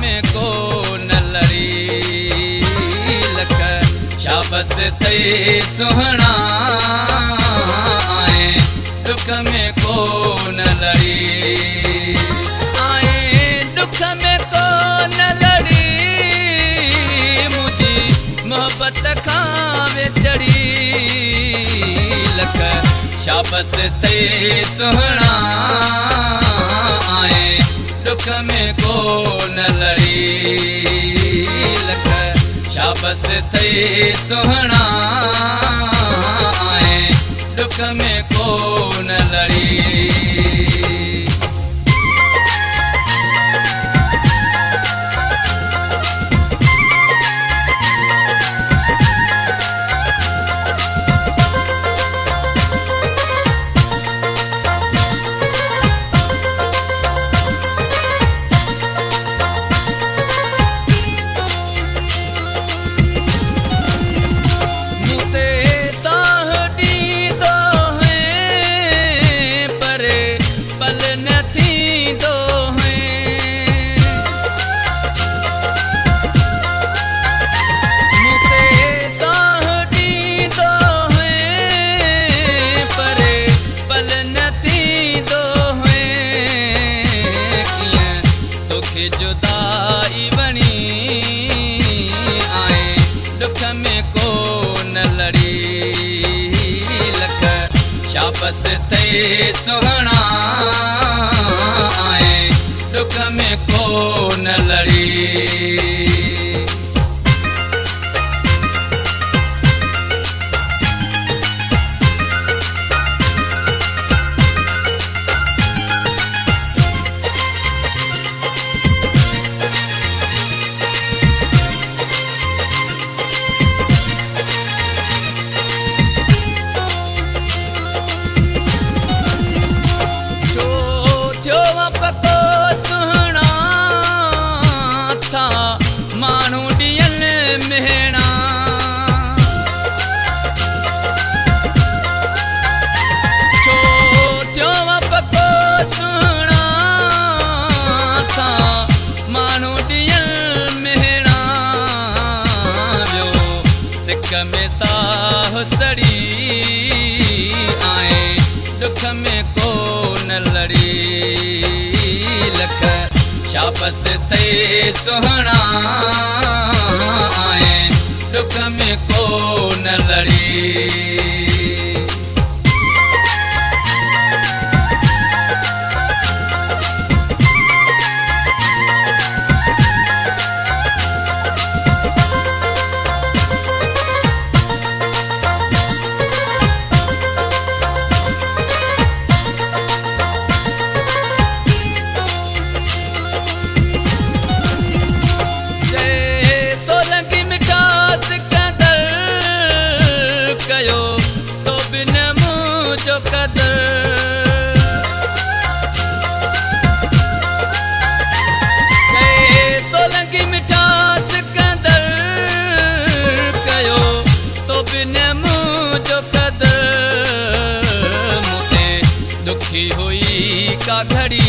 में को न लड़ी लख शाबस ते सुहना आए दुख में को न लड़ी आए दुख में को न लड़ी मुझी मोहब्बत खावे चढ़ी लख शाबस ते सुहना आए दुख में को न लड़ी लख शाबस ते सुहना आए दुख में को न लड़ी जुदाई बनी आए दुख में को न लड़ी लख शाबस ते सुहना आए दुख में को न लड़ी में साह सड़ी आए दुख में को न लड़ी लख शाबस ते सुहना आए दुख में को न लड़ी तो बिन मुझो कदर सोलंकी मिठास कदर कयो तो बिन मुझो कदर मुझे दुखी हुई का घड़ी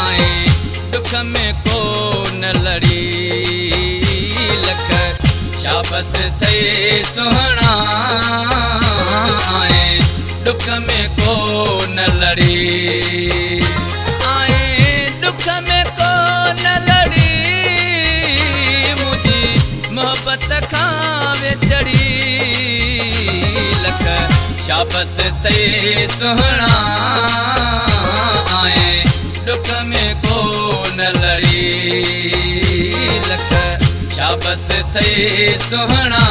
आए दुख में को न लड़ी लख शाबस ते सुहना आए दुख में को न लड़ी आए दुख में को न लड़ी मुझी मोहब्बत खावे चढ़ी लख शाबस ते सुहना आए दुख में को न लड़ी लख शाबस ते सुहना